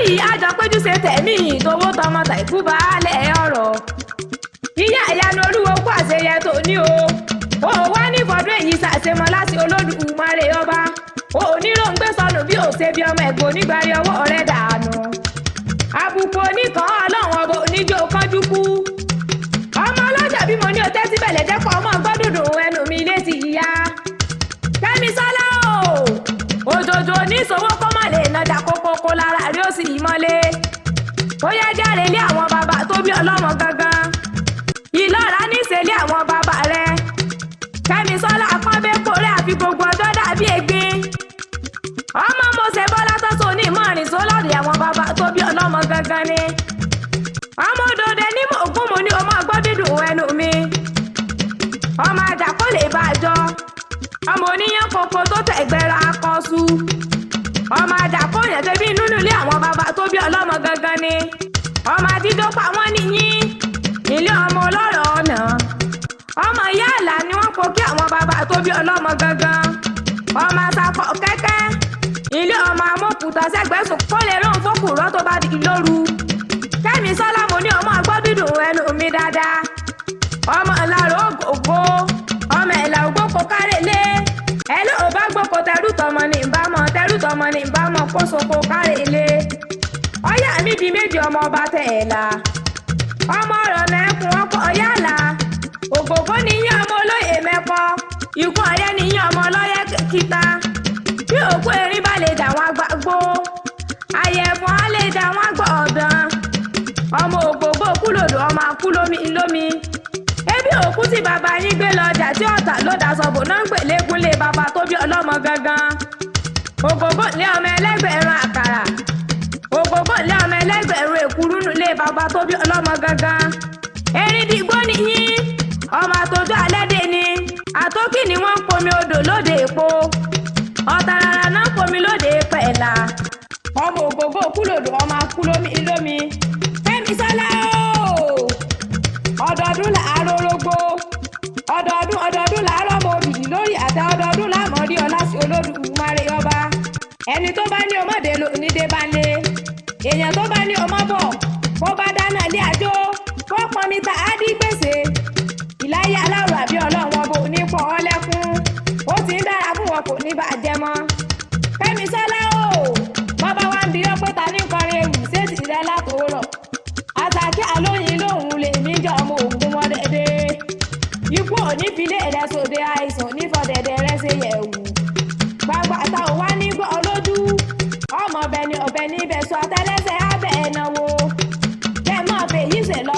yìí àjọ péjú ṣe tẹ̀mí ìtòwó tọmọ tàìkú baálẹ̀ ọ̀rọ̀. ìyá ìyanu olúwo kó àṣeyẹ tó ní o. ó wá ní fọdún èyí ṣàṣemọ láti Olódùmarè ọba. ó níròǹgbé sọnù bí ó ṣe bí ọmọ ẹ̀gbọ́n onígbàrí ọwọ́ rẹ̀ dànù. àbùkù oníkan ọlọ́run ọba oníjó kánjú kú. ọmọ ọlọ́jà bí mo ní ọtẹ́ tí bẹ̀lẹ̀ jẹ́ kọ́ ọmọ gbọ́dọ̀dọ̀ ẹnu mi létí ìyá. Kẹ́misọ́lá o òjòjò oníṣòwò kọ́ má lè nàjà kókókó lára rí ó sì mọ́lé. ó yá járe lé àwọn bàbá tó bí ọlọ́mọ gangan. ìlọ́ra níṣẹ́lẹ̀ àwọn bàbá rẹ̀. Kẹ́misọ́lá akọ́bẹ́kọ̀ rẹ̀ àfi gbogbo ọjọ́ dàbí ẹ̀gbin. ọmọ Mósè Bọ́lá tó tó ní ìmọ̀rin sólọ́ọ̀dì àwọn bàbá tó bí ọlọ́mọ gangan ni. ọmọ òdòdó ní mògún mo ní ọmọ gbọ́dọ̀dọ̀ ẹnu mi. ọmọ àjà kó lè bàjọ́. ọmọ oníyàn kòkó tó tẹ̀gbẹ́ra akọ́sù. ọmọ àjà kó yẹn tẹ́bí nínú ilé àwọn bàbá tó bí ọlọ́mọ gangan ni. ọmọ àdídó pa wọ́n nìyí. ilé ọmọ ọlọ́rọ̀ ọ̀nà. ọmọ ìyá àlà ni wọ́n kó kí àwọn bàbá tó bí ọlọ́mọ gangan. ọmọ àtàkọ̀ kẹ́kẹ́. ilé ọmọ amókùtà sẹ́gbẹ̀sùn kó lè rán fókùrọ́ tó bá di lóru. Kẹ́misọ́lá mo ní ọmọ gbọ́dọ̀dọ̀ ẹnu mi dáadáa. ọmọ ìlàrọ̀ ògògó. ọmọ ìlà ògbókò kárẹ̀lé. ẹlẹ́ ò bá gbókò tẹrú tọmọ ní ìbámọ̀ tẹrú tọmọ ní ìbámọ̀ kó soko kárẹ̀lé. ọyá mi di méjì ọmọ ọba tẹ̀ ẹ̀ la. ọmọ ọ̀rọ̀ mẹ́kun ọkọ̀ ọyá la. ògògó níyàn ọmọ olóyè mẹ́kọ. ikú ọyẹ́ níyàn ọmọ ọlọ́yẹ kíta. bí òkú erin bá lè dà wọ́n gbàgbó. àyẹ̀fọ́n á lè dà wọ́n gbọ́ ọ̀dàn. ọmọ ògògó kú lòdò ọmọ akú lómi. ebi òkú tí bàbá yín gbé lọ ọjà tí ọ̀tà ló dà sọ̀bù náà ń pè lẹ́kúnlé bàbá tó bí ọlọ́mọ gangan. ògògó lé ọmọ ẹlẹ́gbẹ̀rún àkàrà. ògògó lé ọmọ ẹlẹ́gbẹ̀rún èkúrú lé bàbá tó bí ọlọ́mọ gangan. erin dìgbò nìyí. ọmọ àtòjú alẹ́dẹ̀ ni. àtókì ni wọ́n ń pomi odò lóde èpo. ọ̀tàràrà náà ń pomi lóde pẹ̀lá. ọmọ ògògó kú lòdò ọmọ akú lómi. Kẹ́misọ́lá o ọdọọdún làárọ̀ orógbó. ọdọọdún làárọ̀ ọmọ òbí lórí àtẹ ọdọọdún láàmọ́ rí ọlá sí Olódùmarè ọba. ẹni tó bá ní ọmọdé nídé bá lé. èèyàn tó bá ní ọmọ bọ̀ kó bá dáná ilé àjò kó pọnmi ta á dí gbèsè. ìláyé aláwọ̀ àbí ọlọ́run ọba ò ní pọ̀ ọ́ lẹ́kún. ó ti ń dára fún wọn kò ní bàjẹ́ mọ́. Kẹ́misọ́lá o bàbá wa ń bi ọ́ pé ta ní kọrin ewì sétí rẹ látòórọ̀. àtàkì àlóyìn lòun lè mí jọ ọmọ ògùn wọn dẹ́dẹ́. ikú òní filé rẹ sòde àìsàn nífọ̀dẹ̀dẹ̀ rẹ ṣe yẹ̀wù. gbàgbà ta ò wá ní gbọ́ lójú. ọmọ ọbẹ̀ ni ọbẹ̀ níbẹ̀ sọ àtẹlẹsẹ̀ abẹ́ ẹ̀ náwó. kẹ́ mọ́ fèyí ṣe lọ